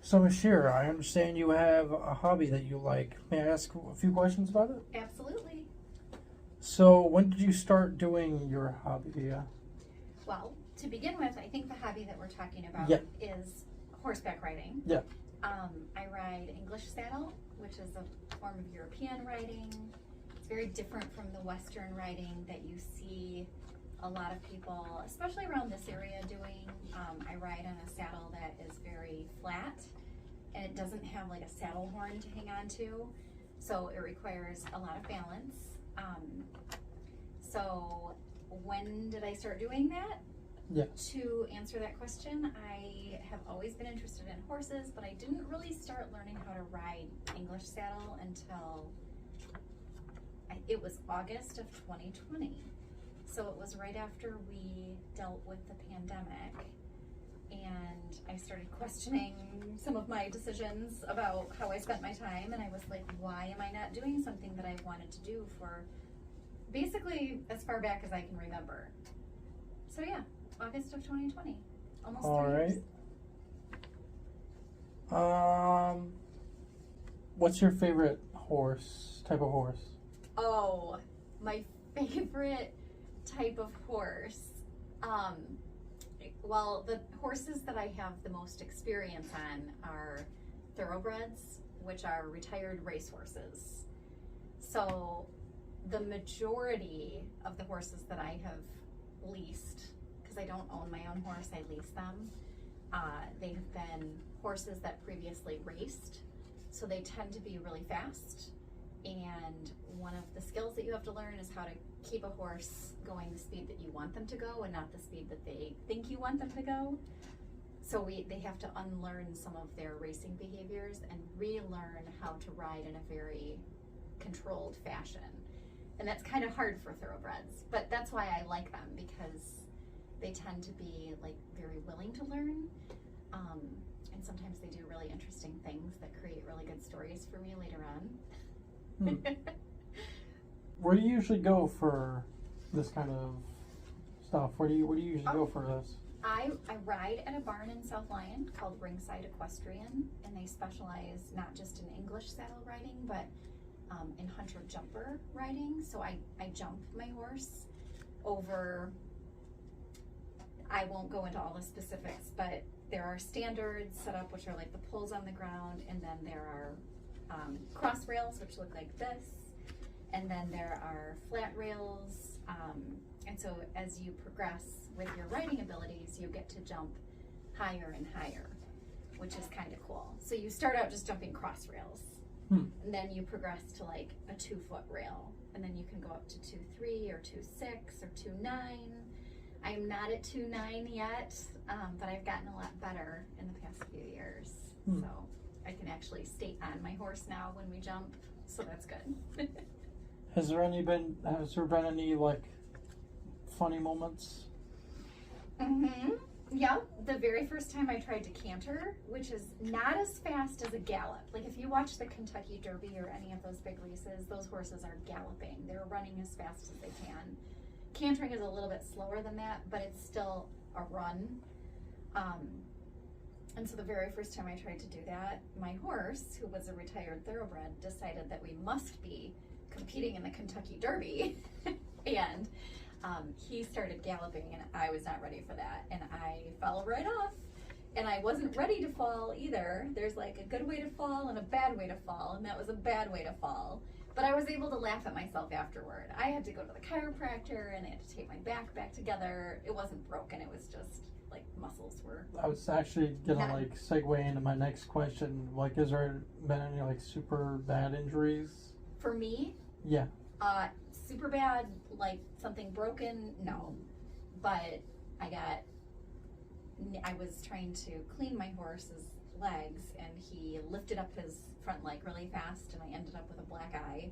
So, Miss Shearer, I understand you have a hobby that you like. May I ask a few questions about it? Absolutely. So, when did you start doing your hobby? Well, to begin with, I think the hobby that we're talking about Yeah. is horseback riding. Yeah. I ride English saddle, which is a form of European riding. It's very different from the Western riding that you see a lot of people, especially around this area, doing. I ride on a saddle that is very flat, and it doesn't have like a saddle horn to hang on to, so it requires a lot of balance. So when did I start doing that? Yeah. To answer that question, I have always been interested in horses, but I didn't really start learning how to ride English saddle until it was August of 2020. So it was right after we dealt with the pandemic, and I started questioning some of my decisions about how I spent my time, and I was like, why am I not doing something that I wanted to do for basically as far back as I can remember? So yeah, August of 2020, almost All 3 right. years. What's your favorite type of horse? Oh, my favorite type of horse. Well, the horses that I have the most experience on are thoroughbreds, which are retired racehorses. So the majority of the horses that I have leased, because I don't own my own horse, I lease them. They have been horses that previously raced, so they tend to be really fast. And one of the skills that you have to learn is how to keep a horse going the speed that you want them to go and not the speed that they think you want them to go. So they have to unlearn some of their racing behaviors and relearn how to ride in a very controlled fashion. And that's kind of hard for thoroughbreds, but that's why I like them, because they tend to be like very willing to learn. And sometimes they do really interesting things that create really good stories for me later on. Where do you usually go for this kind of stuff? Where do you usually go for this? I ride at a barn in South Lyon called Ringside Equestrian, and they specialize not just in English saddle riding, but in hunter jumper riding. So I jump my horse over, I won't go into all the specifics, but there are standards set up, which are like the poles on the ground, and then there are cross rails, which look like this, and then there are flat rails, and so as you progress with your riding abilities, you get to jump higher and higher, which is kind of cool. So you start out just jumping cross rails, and then you progress to like a 2-foot rail, and then you can go up to 2.3 or 2.6 or 2.9. I'm not at 2.9 yet, but I've gotten a lot better in the past few years. So I can actually stay on my horse now when we jump, so that's good. Has there been any like funny moments? Yeah, the very first time I tried to canter, which is not as fast as a gallop. Like if you watch the Kentucky Derby or any of those big races, those horses are galloping. They're running as fast as they can. Cantering is a little bit slower than that, but it's still a run. And so the very first time I tried to do that, my horse, who was a retired thoroughbred, decided that we must be competing in the Kentucky Derby. And he started galloping, and I was not ready for that. And I fell right off. And I wasn't ready to fall either. There's like a good way to fall and a bad way to fall, and that was a bad way to fall. But I was able to laugh at myself afterward. I had to go to the chiropractor, and they had to tape my back together. It wasn't broken, it was just like muscles were. I was actually gonna like segue into my next question. Like, has there been any like super bad injuries? For me? Yeah. Super bad, like something broken, no. But I was trying to clean my horse's legs, and he lifted up his front leg really fast, and I ended up with a black eye.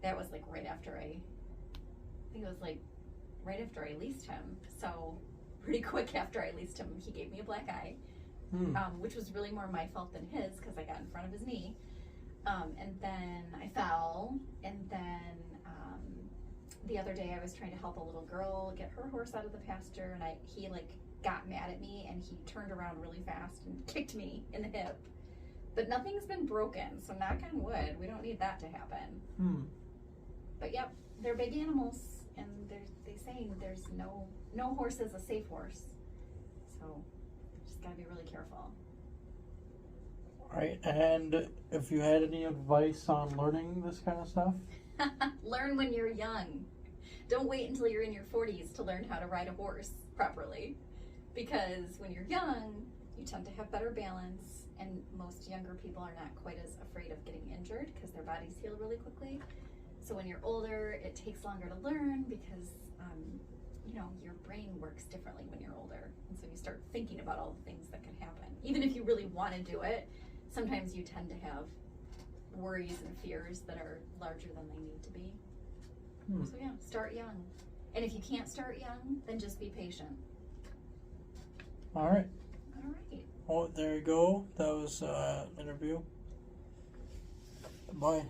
That was like right after I leased him. So pretty quick after I leased him, he gave me a black eye, which was really more my fault than his, because I got in front of his knee. And then I fell, and then the other day I was trying to help a little girl get her horse out of the pasture, and he like got mad at me and he turned around really fast and kicked me in the hip. But nothing's been broken, so knock on wood, we don't need that to happen. But yep, they're big animals, and they say there's no horse is a safe horse. So just gotta be really careful. Right, and if you had any advice on learning this kind of stuff? Learn when you're young. Don't wait until you're in your 40s to learn how to ride a horse properly. Because when you're young, you tend to have better balance, and most younger people are not quite as afraid of getting injured because their bodies heal really quickly. So when you're older, it takes longer to learn because your brain works differently when you're older. And so you start thinking about all the things that could happen. Even if you really want to do it, sometimes you tend to have worries and fears that are larger than they need to be. So yeah, start young. And if you can't start young, then just be patient. All right. All right. Well, there you go. That was an interview. Bye.